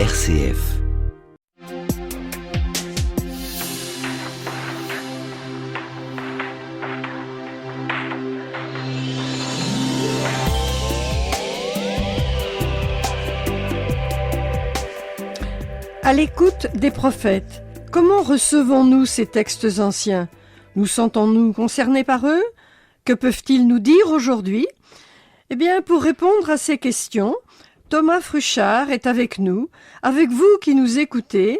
RCF. À l'écoute des prophètes, comment recevons-nous ces textes anciens ? Nous sentons-nous concernés par eux ? Que peuvent-ils nous dire aujourd'hui ? Eh bien, pour répondre à ces questions, Thomas Fruchard est avec nous, avec vous qui nous écoutez,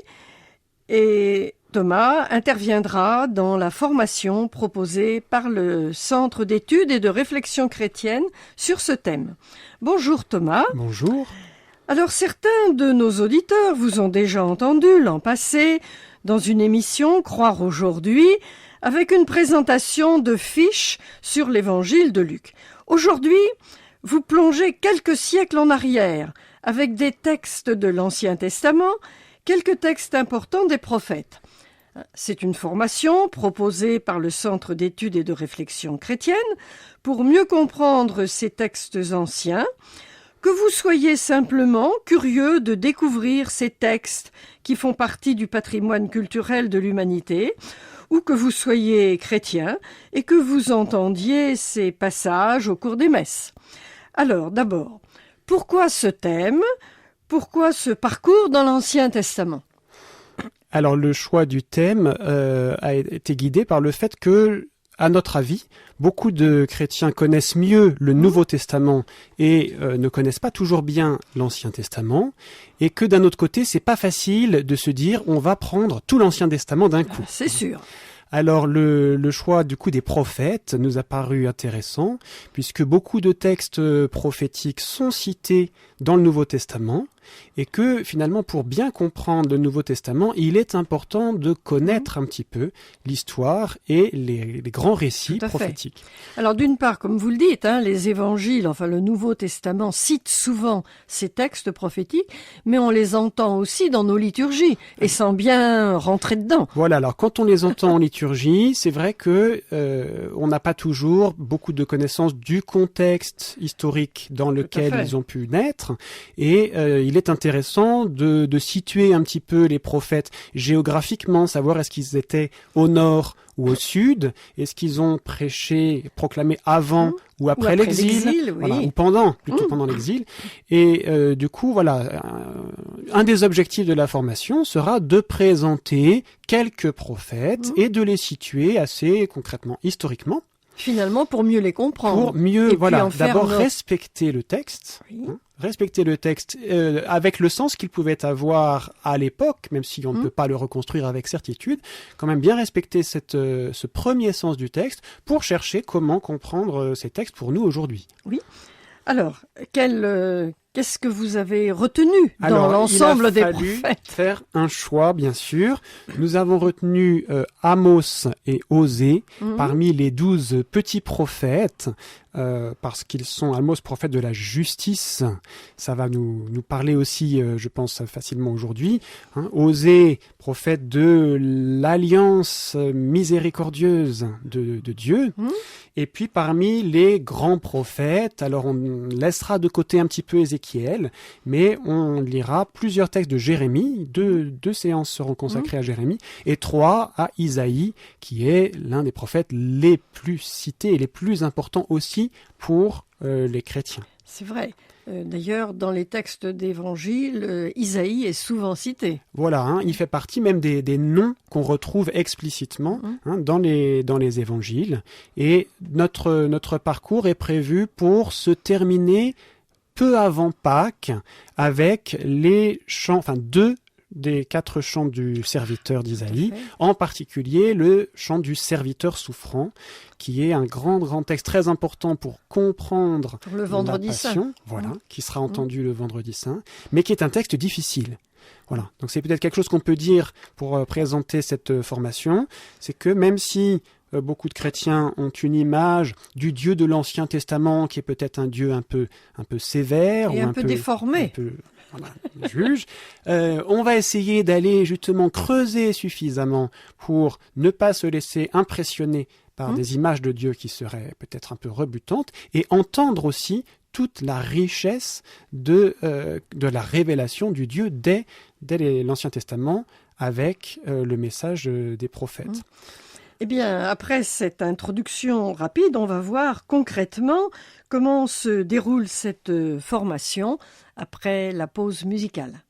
et Thomas interviendra dans la formation proposée par le Centre d'études et de réflexion chrétienne sur ce thème. Bonjour Thomas. Bonjour. Alors certains de nos auditeurs vous ont déjà entendu l'an passé dans une émission Croire aujourd'hui avec une présentation de fiches sur l'évangile de Luc. Aujourd'hui, vous plongez quelques siècles en arrière avec des textes de l'Ancien Testament, quelques textes importants des prophètes. C'est une formation proposée par le Centre d'études et de réflexion chrétienne pour mieux comprendre ces textes anciens. Que vous soyez simplement curieux de découvrir ces textes qui font partie du patrimoine culturel de l'humanité, ou que vous soyez chrétien et que vous entendiez ces passages au cours des messes. Alors, d'abord, pourquoi ce thème ? Pourquoi ce parcours dans l'Ancien Testament ? Alors, le choix du thème a été guidé par le fait que, à notre avis, beaucoup de chrétiens connaissent mieux le Nouveau Testament et ne connaissent pas toujours bien l'Ancien Testament, et que d'un autre côté, c'est pas facile de se dire on va prendre tout l'Ancien Testament d'un coup. C'est sûr. Alors le choix du coup des prophètes nous a paru intéressant, puisque beaucoup de textes prophétiques sont cités dans le Nouveau Testament, et que finalement pour bien comprendre le Nouveau Testament, il est important de connaître un petit peu l'histoire et les grands récits prophétiques. Alors d'une part, comme vous le dites, les évangiles, enfin le Nouveau Testament cite souvent ces textes prophétiques, mais on les entend aussi dans nos liturgies, et sans bien rentrer dedans. Voilà, alors quand on les entend en liturgie, c'est vrai que on n'a pas toujours beaucoup de connaissances du contexte historique dans lequel ils ont pu naître, et il est intéressant de situer un petit peu les prophètes géographiquement, savoir est-ce qu'ils étaient au nord ou au sud, est-ce qu'ils ont proclamé avant ou après l'exil, voilà, ou plutôt pendant l'exil. Et du coup, voilà, un des objectifs de la formation sera de présenter quelques prophètes et de les situer assez concrètement, historiquement. Finalement, pour mieux les comprendre. Pour mieux, d'abord respecter le texte. Respecter le texte avec le sens qu'il pouvait avoir à l'époque, même si on ne peut pas le reconstruire avec certitude, quand même bien respecter ce premier sens du texte pour chercher comment comprendre ces textes pour nous aujourd'hui. Oui. Alors, qu'est-ce que vous avez retenu dans l'ensemble des prophètes ? Il a fallu faire un choix, bien sûr. Nous avons retenu Amos et Osée parmi les 12 petits prophètes, parce qu'ils sont Amos, prophète de la justice. Ça va nous parler aussi, je pense, facilement aujourd'hui. Osée, prophète de l'alliance miséricordieuse de Dieu. Et puis parmi les grands prophètes, alors on laissera de côté un petit peu Ézéchiel, mais on lira plusieurs textes de Jérémie. Deux séances seront consacrées à Jérémie, et 3 à Isaïe, qui est l'un des prophètes les plus cités et les plus importants aussi pour les chrétiens. C'est vrai. D'ailleurs, dans les textes d'évangile, Isaïe est souvent cité. Voilà, il fait partie même des noms qu'on retrouve explicitement dans les évangiles. Et notre parcours est prévu pour se terminer peu avant Pâques avec les chants, deux des 4 chants du serviteur d'Isaïe, en particulier le chant du serviteur souffrant, qui est un grand texte très important pour comprendre pour le vendredi Passion, qui sera entendu le vendredi saint, mais qui est un texte difficile. Voilà. Donc c'est peut-être quelque chose qu'on peut dire pour présenter cette formation, c'est que même si beaucoup de chrétiens ont une image du Dieu de l'Ancien Testament qui est peut-être un Dieu un peu sévère et ou un peu déformé, juge. On va essayer d'aller justement creuser suffisamment pour ne pas se laisser impressionner par des images de Dieu qui seraient peut-être un peu rebutantes et entendre aussi toute la richesse de la révélation du Dieu dès l'Ancien Testament avec le message des prophètes. Eh bien, après cette introduction rapide, on va voir concrètement comment se déroule cette formation après la pause musicale.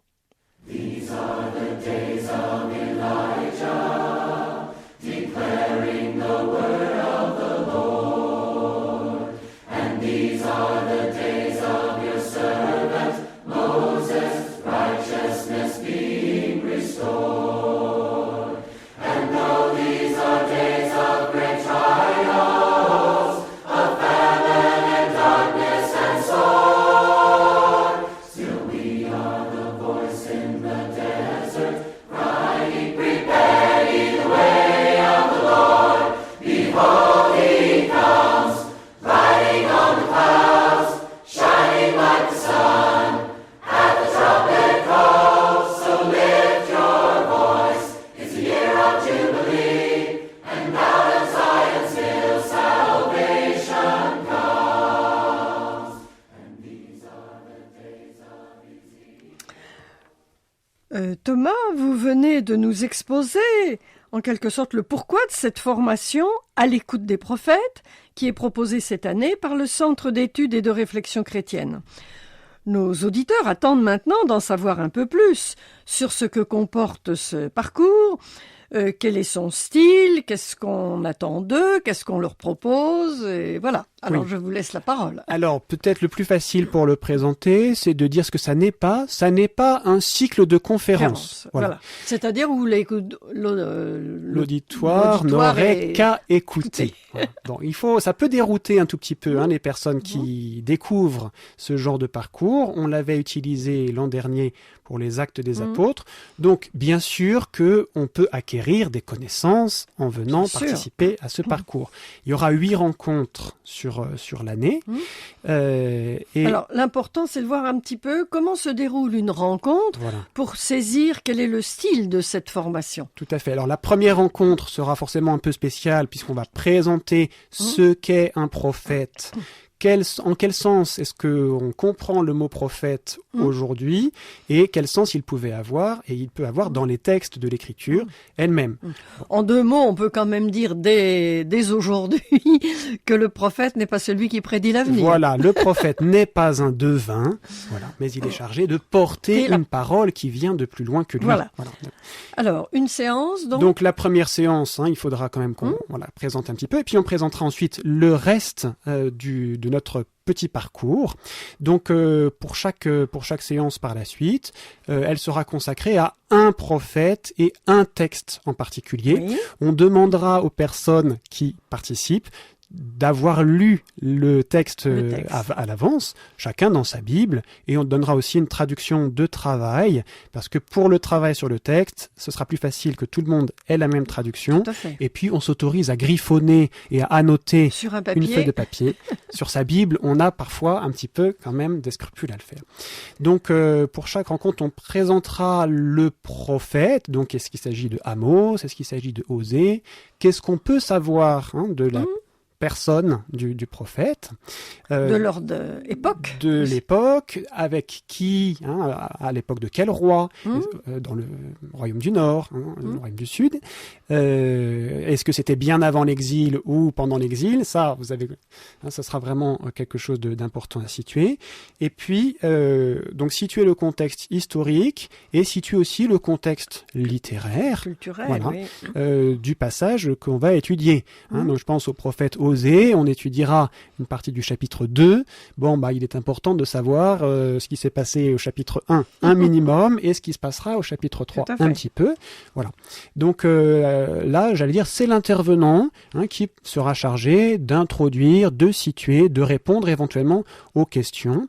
These are the days of Elijah, declaring the word of the Lord. And these are the days of your servant Moses, righteousness being restored. And though these are days of great trials, of famine and darkness and sword, still we are the voice in the desert, crying, prepare ye the way of the Lord. Behold, he comes, riding on the clouds, shining like the sun. At the trumpet call, so lift your voice. It's a year of jubilee, and out of Zion's hill salvation comes. And these are the days of easy. Thomas, vous venez de nous exposer en quelque sorte le pourquoi de cette formation à l'écoute des prophètes qui est proposée cette année par le Centre d'études et de réflexion chrétienne. Nos auditeurs attendent maintenant d'en savoir un peu plus sur ce que comporte ce parcours, quel est son style, qu'est-ce qu'on attend d'eux, qu'est-ce qu'on leur propose, et voilà. Alors oui. Je vous laisse la parole. Alors peut-être le plus facile pour le présenter, c'est de dire ce que ça n'est pas. Ça n'est pas un cycle de conférences. Voilà. C'est-à-dire où l'auditoire n'aurait qu'à écouter. Voilà. Donc ça peut dérouter un tout petit peu les personnes qui découvrent ce genre de parcours. On l'avait utilisé l'an dernier pour les Actes des Apôtres. Donc bien sûr que on peut acquérir des connaissances en venant participer à ce parcours. Il y aura 8 rencontres sur l'année. Alors, l'important, c'est de voir un petit peu comment se déroule une rencontre pour saisir quel est le style de cette formation. Tout à fait. Alors, la première rencontre sera forcément un peu spéciale puisqu'on va présenter ce qu'est un prophète. En quel sens est-ce qu'on comprend le mot prophète aujourd'hui et quel sens il pouvait avoir et il peut avoir dans les textes de l'écriture elle-même. En 2 mots, on peut quand même dire dès aujourd'hui que le prophète n'est pas celui qui prédit l'avenir. Voilà, le prophète n'est pas un devin, mais il est chargé de porter une parole qui vient de plus loin que lui. Voilà. Alors, une séance donc la première séance, il faudra quand même qu'on présente un petit peu et puis on présentera ensuite le reste de notre petit parcours. Donc pour chaque séance par la suite, elle sera consacrée à un prophète et un texte en particulier. Oui. On demandera aux personnes qui participent d'avoir lu le texte à l'avance, chacun dans sa Bible, et on donnera aussi une traduction de travail, parce que pour le travail sur le texte, ce sera plus facile que tout le monde ait la même traduction, et puis on s'autorise à griffonner et à annoter une feuille de papier. Sur sa Bible, on a parfois un petit peu quand même des scrupules à le faire. Donc pour chaque rencontre, on présentera le prophète, donc est-ce qu'il s'agit de Amos, est-ce qu'il s'agit de Osée, qu'est-ce qu'on peut savoir de la personne du prophète. De leur époque. De l'époque, avec qui, à l'époque de quel roi, dans le royaume du Nord, le royaume du Sud. Est-ce que c'était bien avant l'exil ou pendant l'exil? Ça, ça sera vraiment quelque chose d'important à situer. Et puis, donc situer le contexte historique et situer aussi le contexte littéraire, culturel, du passage qu'on va étudier. Donc je pense au prophète Osée, on étudiera une partie du chapitre 2. Il est important de savoir ce qui s'est passé au chapitre 1, un minimum, et ce qui se passera au chapitre 3, un petit peu. Voilà. Donc là, j'allais dire, c'est l'intervenant qui sera chargé d'introduire, de situer, de répondre éventuellement aux questions.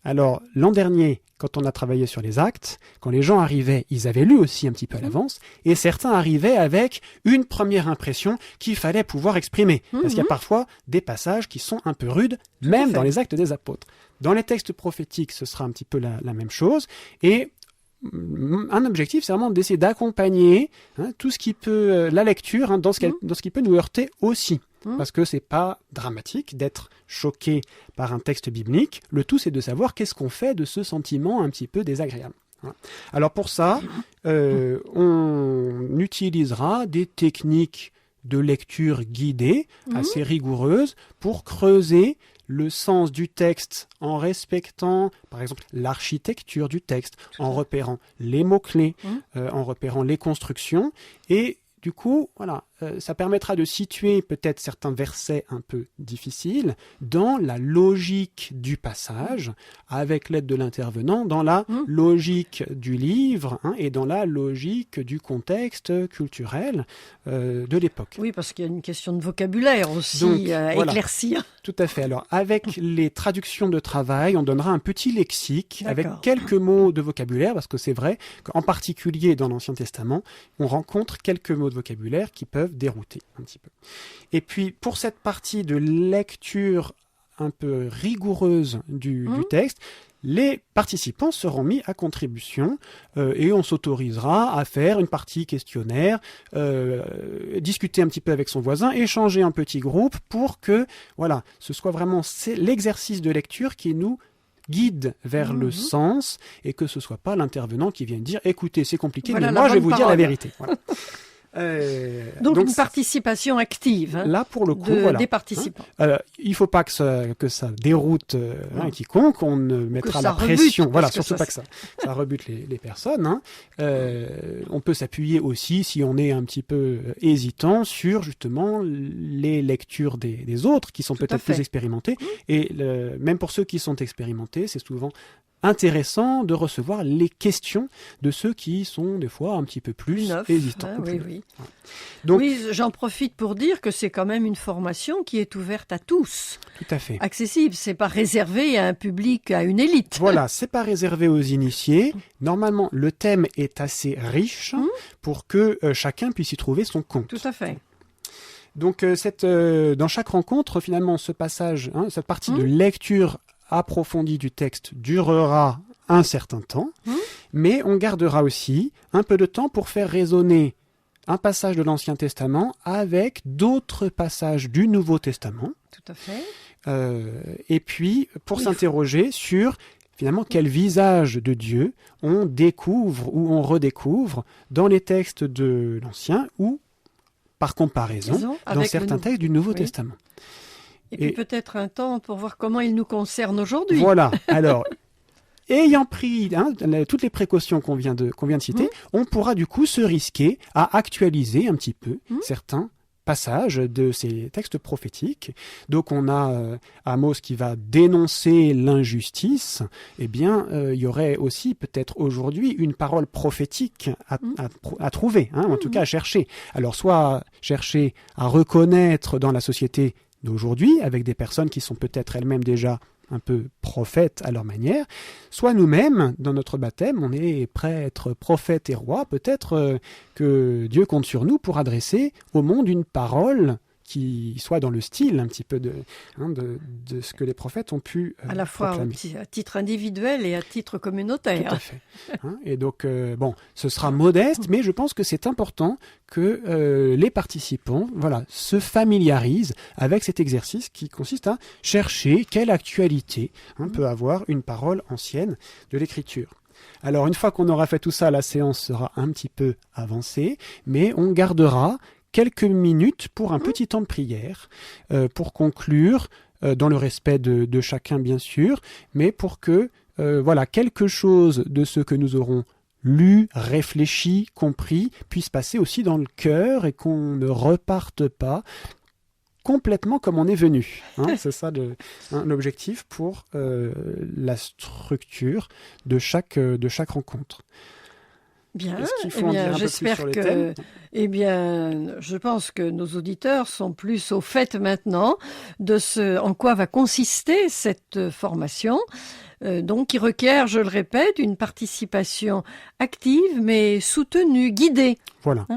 Alors, l'an dernier, quand on a travaillé sur les actes, quand les gens arrivaient, ils avaient lu aussi un petit peu à l'avance, et certains arrivaient avec une première impression qu'il fallait pouvoir exprimer. Parce qu'il y a parfois des passages qui sont un peu rudes, même dans les actes des apôtres. Dans les textes prophétiques, ce sera un petit peu la même chose, et un objectif, c'est vraiment d'essayer d'accompagner tout ce qui peut, la lecture, dans ce qui peut nous heurter aussi. parce que c'est pas dramatique d'être choqué par un texte biblique. Le tout, c'est de savoir qu'est-ce qu'on fait de ce sentiment un petit peu désagréable. Alors pour ça, on utilisera des techniques de lecture guidée assez rigoureuses pour creuser le sens du texte en respectant, par exemple, l'architecture du texte, en repérant les mots-clés, en repérant les constructions. Et du coup, voilà, ça permettra de situer peut-être certains versets un peu difficiles dans la logique du passage, avec l'aide de l'intervenant, dans la logique du livre et dans la logique du contexte culturel de l'époque. Oui, parce qu'il y a une question de vocabulaire aussi. Donc, voilà, éclaircir. Tout à fait. Alors, avec les traductions de travail, on donnera un petit lexique avec quelques mots de vocabulaire, parce que c'est vrai qu'en particulier dans l'Ancien Testament, on rencontre quelques mots de vocabulaire qui peuvent dérouter un petit peu. Et puis, pour cette partie de lecture un peu rigoureuse du texte, les participants seront mis à contribution et on s'autorisera à faire une partie questionnaire, discuter un petit peu avec son voisin, échanger en petit groupe pour que voilà, ce soit vraiment l'exercice de lecture qui nous guide vers le sens et que ce soit pas l'intervenant qui vienne dire « Écoutez, c'est compliqué, mais moi je vais vous dire la vérité. » Voilà. Donc une participation active là pour le coup, des participants. Il ne faut pas que ça déroute quiconque, on ne mettra la pression. Voilà, surtout pas que ça rebute les personnes. On peut s'appuyer aussi, si on est un petit peu hésitant, sur justement les lectures des autres qui sont peut-être plus expérimentés. Et même pour ceux qui sont expérimentés, c'est souvent intéressant de recevoir les questions de ceux qui sont des fois un petit peu plus hésitants. Donc, j'en profite pour dire que c'est quand même une formation qui est ouverte à tous. Tout à fait. Accessible, c'est pas réservé à un public, à une élite. Voilà, c'est pas réservé aux initiés. Normalement, le thème est assez riche pour que chacun puisse y trouver son compte. Tout à fait. Donc, dans chaque rencontre, finalement, ce passage, cette partie de lecture approfondie du texte durera un certain temps, mais on gardera aussi un peu de temps pour faire résonner un passage de l'Ancien Testament avec d'autres passages du Nouveau Testament. Tout à fait. Et puis, pour s'interroger sur, finalement, quel visage de Dieu on découvre ou on redécouvre dans les textes de l'Ancien ou, par comparaison, dans certains textes du Nouveau Testament. Et puis peut-être un temps pour voir comment il nous concerne aujourd'hui. Voilà. Alors, ayant pris toutes les précautions qu'on vient de citer, on pourra du coup se risquer à actualiser un petit peu certains passages de ces textes prophétiques. Donc on a Amos qui va dénoncer l'injustice. Eh bien, il y aurait aussi peut-être aujourd'hui une parole prophétique à trouver, en tout cas à chercher. Alors soit chercher à reconnaître dans la société d'aujourd'hui, avec des personnes qui sont peut-être elles-mêmes déjà un peu prophètes à leur manière, soit nous-mêmes, dans notre baptême, on est prêt à être prophète et roi, peut-être que Dieu compte sur nous pour adresser au monde une parole qui soit dans le style un petit peu de ce que les prophètes ont pu à la fois proclamer. À titre individuel et à titre communautaire. Tout à fait. Et donc, ce sera modeste, mais je pense que c'est important que les participants se familiarisent avec cet exercice qui consiste à chercher quelle actualité peut avoir une parole ancienne de l'Écriture. Alors, une fois qu'on aura fait tout ça, la séance sera un petit peu avancée, mais on gardera quelques minutes pour un petit temps de prière, pour conclure, dans le respect de chacun bien sûr, mais pour que quelque chose de ce que nous aurons lu, réfléchi, compris, puisse passer aussi dans le cœur et qu'on ne reparte pas complètement comme on est venu. C'est ça l'objectif pour la structure de chaque rencontre. Bien, j'espère que, je pense que nos auditeurs sont plus au fait maintenant de en quoi va consister cette formation. Donc, qui requiert, je le répète, une participation active, mais soutenue, guidée. Voilà.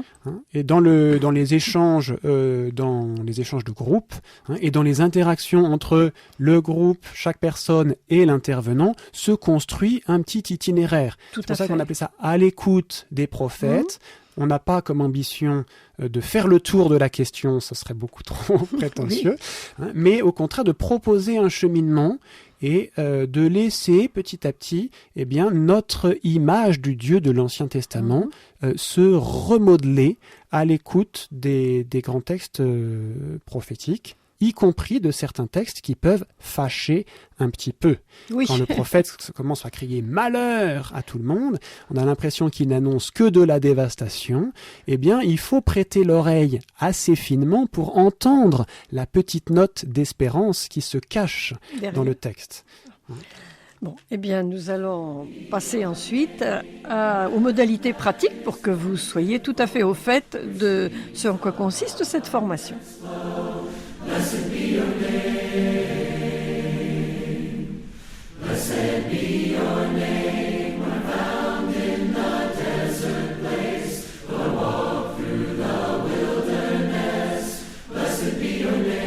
Et dans les échanges de groupe, et dans les interactions entre le groupe, chaque personne et l'intervenant, se construit un petit itinéraire. C'est pour ça qu'on appelait ça à l'écoute des prophètes, On n'a pas comme ambition de faire le tour de la question, ce serait beaucoup trop prétentieux, hein, mais au contraire de proposer un cheminement et de laisser petit à petit notre image du Dieu de l'Ancien Testament se remodeler à l'écoute des grands textes prophétiques, y compris de certains textes qui peuvent fâcher un petit peu. Oui. Quand le prophète commence à crier « malheur » à tout le monde, on a l'impression qu'il n'annonce que de la dévastation, il faut prêter l'oreille assez finement pour entendre la petite note d'espérance qui se cache dans le texte. Bon, nous allons passer ensuite aux modalités pratiques pour que vous soyez tout à fait au fait de ce en quoi consiste cette formation. Blessed be your name. Blessed be your name. When found in the desert place, or walk through the wilderness. Blessed be your name.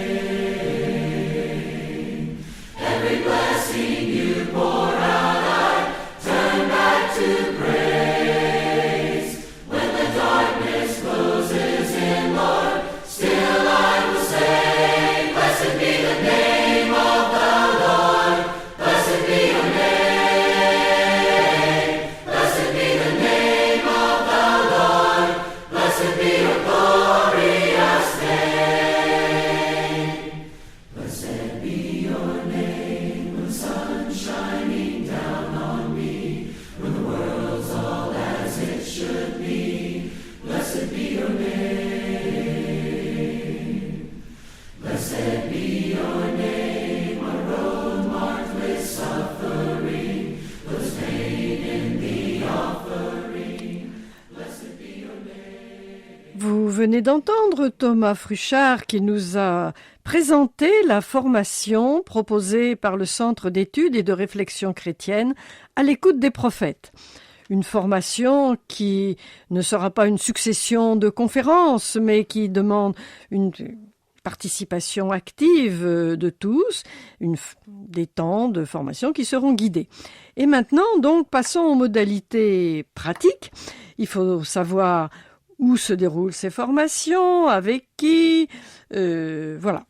Every blessing you pour out, I turn back to praise. When the darkness closes in, Lord, still I will say, blessed be the name of the Lord. Blessed be your name. Blessed be the name of the Lord. Blessed be your glorious name. Blessed be your name when sun shining down on me, when the world's all as it should be. Blessed be your name. Blessed be your name, a road marked with suffering, was made in the offering. Blessed be your name. Vous venez d'entendre Thomas Fruchard qui nous a présenté la formation proposée par le Centre d'études et de réflexion chrétienne à l'écoute des prophètes. Une formation qui ne sera pas une succession de conférences, mais qui demande une participation active de tous, des temps de formation qui seront guidés. Et maintenant, donc, passons aux modalités pratiques. Il faut savoir où se déroulent ces formations, avec qui, voilà.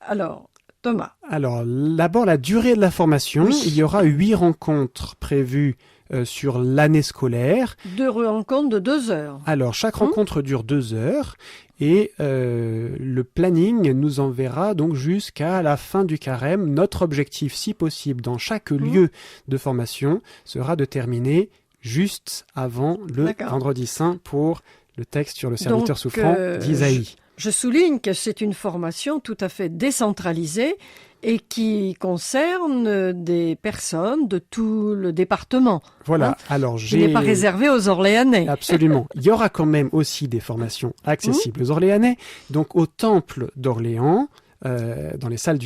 Alors, Thomas. Alors, d'abord, la durée de la formation. Oui. Il y aura 8 rencontres prévues sur l'année scolaire. 2 rencontres de 2 heures. Alors, chaque rencontre dure 2 heures et le planning nous enverra donc jusqu'à la fin du carême. Notre objectif, si possible, dans chaque lieu de formation, sera de terminer juste avant le vendredi saint pour le texte sur le serviteur donc, souffrant d'Isaïe. Je souligne que c'est une formation tout à fait décentralisée et qui concerne des personnes de tout le département. Voilà, alors qui n'est pas réservé aux Orléanais. Absolument. Il y aura quand même aussi des formations accessibles aux Orléanais. Donc au temple d'Orléans, dans les salles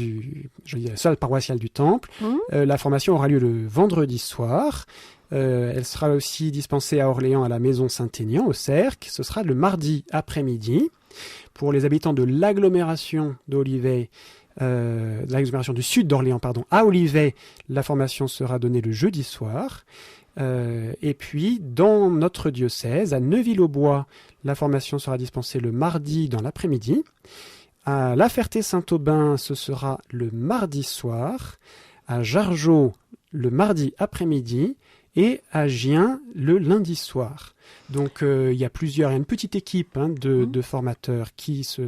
la salle paroissiale du temple, la formation aura lieu le vendredi soir. Elle sera aussi dispensée à Orléans à la maison Saint-Aignan, au Cercle. Ce sera le mardi après-midi. Pour les habitants de l'agglomération d'Olivet, l'agglomération du sud d'Orléans, à Olivet, la formation sera donnée le jeudi soir. Et puis, dans notre diocèse, à Neuville-aux-Bois, la formation sera dispensée le mardi dans l'après-midi. À La Ferté-Saint-Aubin, ce sera le mardi soir. À Jargeau, le mardi après-midi. Et à Gien, le lundi soir. Donc, il y a une petite équipe de formateurs qui se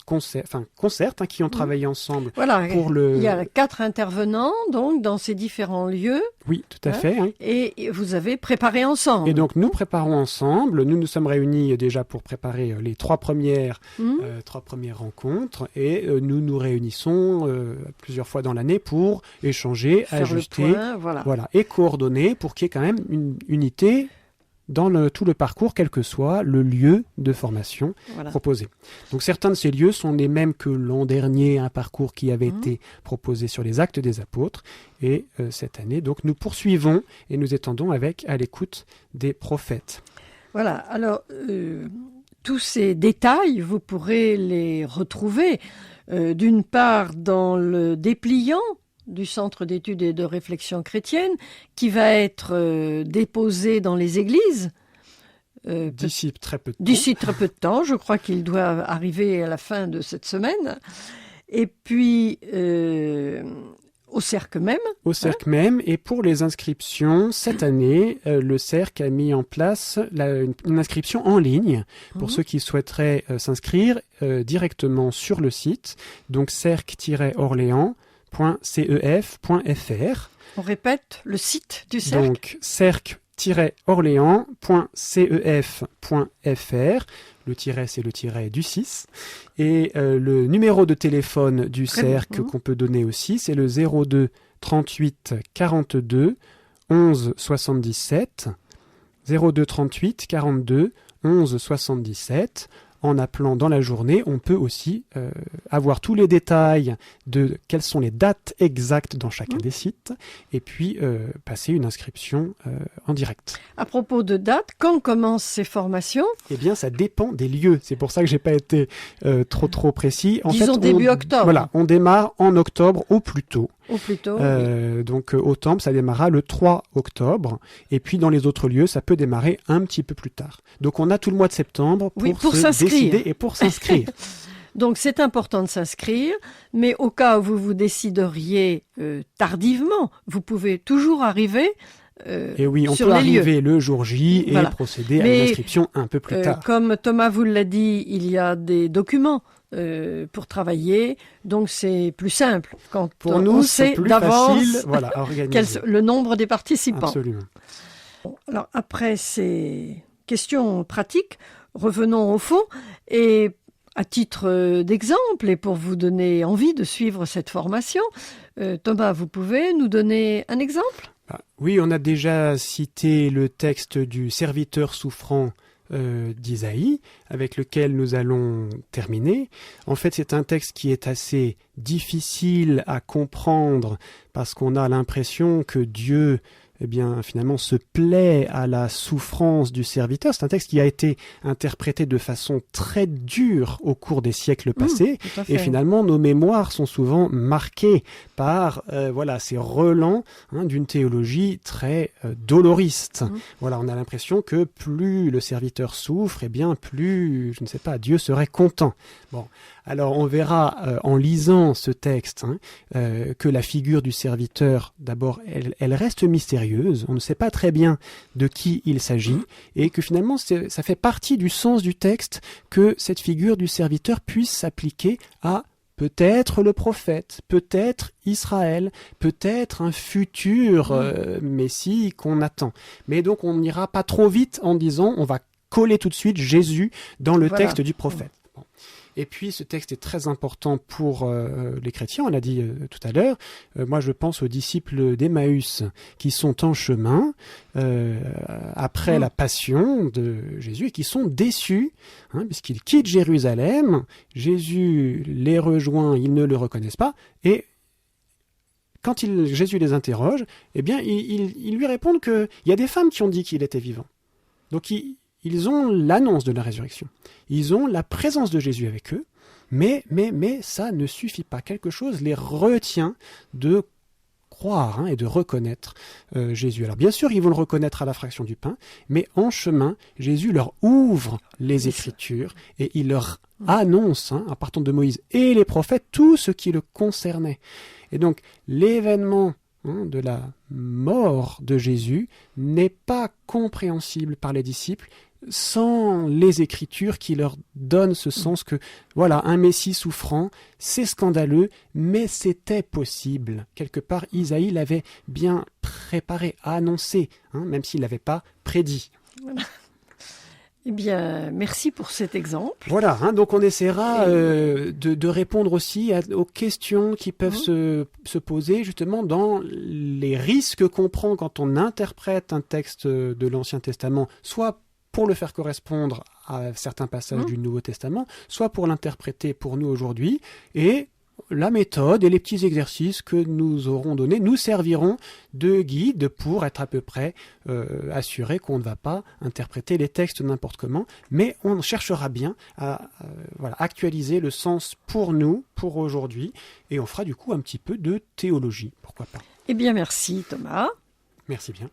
concertent, qui ont travaillé ensemble. Voilà, pour le... il y a 4 intervenants donc dans ces différents lieux. Oui, tout à fait. Et vous avez préparé ensemble. Et donc nous préparons ensemble. Nous nous sommes réunis déjà pour préparer les 3 premières rencontres et nous nous réunissons plusieurs fois dans l'année pour échanger, faire ajuster, le point, voilà, et coordonner pour qu'il y ait quand même une unité dans tout le parcours, quel que soit le lieu de formation proposé. Donc certains de ces lieux sont les mêmes que l'an dernier, un parcours qui avait été proposé sur les Actes des Apôtres. Et cette année, donc, nous poursuivons et nous étendons à l'écoute des prophètes. Voilà, alors tous ces détails, vous pourrez les retrouver d'une part dans le dépliant du Centre d'études et de réflexion chrétienne, qui va être déposé dans les églises D'ici très peu de temps. D'ici très peu de temps, je crois qu'il doit arriver à la fin de cette semaine. Et puis, au cercle même. Au cercle même. Et pour les inscriptions, cette année, le cercle a mis en place une inscription en ligne pour ceux qui souhaiteraient s'inscrire directement sur le site. Donc, cercle-orléans.cef.fr. On répète le site du cercle. Donc, cercle-orléans.cef.fr. Le tiret, c'est le tiret du 6. Et le numéro de téléphone du cercle qu'on peut donner aussi, c'est le 02 38 42 11 77. 02 38 42 11 77. En appelant dans la journée, on peut aussi avoir tous les détails de quelles sont les dates exactes dans chacun des sites et puis passer une inscription en direct. À propos de dates, quand commencent ces formations ? Eh bien, ça dépend des lieux. C'est pour ça que j'ai pas été trop précis. Disons début octobre. Voilà, on démarre en octobre au plus tôt. Au plus tôt. Donc au Temple, ça démarrera le 3 octobre. Et puis dans les autres lieux, ça peut démarrer un petit peu plus tard. Donc on a tout le mois de septembre pour se décider et pour s'inscrire. Donc c'est important de s'inscrire, mais au cas où vous vous décideriez tardivement, vous pouvez toujours arriver et oui, on peut arriver le jour J et procéder à une inscription un peu plus tard. Comme Thomas vous l'a dit, il y a des documents pour travailler, donc c'est plus simple quand pour nous, c'est plus facile, à organiser. Le nombre des participants. Absolument. Alors après ces questions pratiques, revenons au fond et à titre d'exemple et pour vous donner envie de suivre cette formation, Thomas, vous pouvez nous donner un exemple ? Oui, on a déjà cité le texte du serviteur souffrant d'Isaïe, avec lequel nous allons terminer. En fait, c'est un texte qui est assez difficile à comprendre parce qu'on a l'impression que Dieu finalement se plaît à la souffrance du serviteur. C'est un texte qui a été interprété de façon très dure au cours des siècles passés. Et finalement, nos mémoires sont souvent marquées par ces relents d'une théologie très doloriste. Voilà, on a l'impression que plus le serviteur souffre, plus, Dieu serait content. Bon, alors on verra en lisant ce texte que la figure du serviteur, d'abord, elle reste mystérieuse. On ne sait pas très bien de qui il s'agit et que finalement, ça fait partie du sens du texte que cette figure du serviteur puisse s'appliquer à peut-être le prophète, peut-être Israël, peut-être un futur Messie qu'on attend. Mais donc on n'ira pas trop vite en disant on va coller tout de suite Jésus dans le texte du prophète. Et puis, ce texte est très important pour les chrétiens, on l'a dit tout à l'heure. Moi, je pense aux disciples d'Emmaüs qui sont en chemin après la passion de Jésus et qui sont déçus, puisqu'ils quittent Jérusalem. Jésus les rejoint, ils ne le reconnaissent pas. Et quand Jésus les interroge, ils lui répondent qu'il y a des femmes qui ont dit qu'il était vivant. Donc, ils ont l'annonce de la résurrection. Ils ont la présence de Jésus avec eux, mais ça ne suffit pas. Quelque chose les retient de croire et de reconnaître Jésus. Alors bien sûr, ils vont le reconnaître à la fraction du pain, mais en chemin, Jésus leur ouvre les Écritures et il leur annonce, à partir de Moïse et les prophètes, tout ce qui le concernait. Et donc, l'événement de la mort de Jésus n'est pas compréhensible par les disciples sans les Écritures qui leur donnent ce sens que, un Messie souffrant, c'est scandaleux, mais c'était possible. Quelque part, Isaïe l'avait bien préparé, annoncé, même s'il ne l'avait pas prédit. Voilà. Eh bien, merci pour cet exemple. Voilà, donc on essaiera de répondre aussi aux questions qui peuvent se poser justement dans les risques qu'on prend quand on interprète un texte de l'Ancien Testament, soit pour le faire correspondre à certains passages du Nouveau Testament, soit pour l'interpréter pour nous aujourd'hui, et la méthode et les petits exercices que nous aurons donnés nous serviront de guide pour être à peu près assuré qu'on ne va pas interpréter les textes n'importe comment, mais on cherchera bien à actualiser le sens pour nous, pour aujourd'hui, et on fera du coup un petit peu de théologie, pourquoi pas. Eh bien, merci Thomas. Merci bien.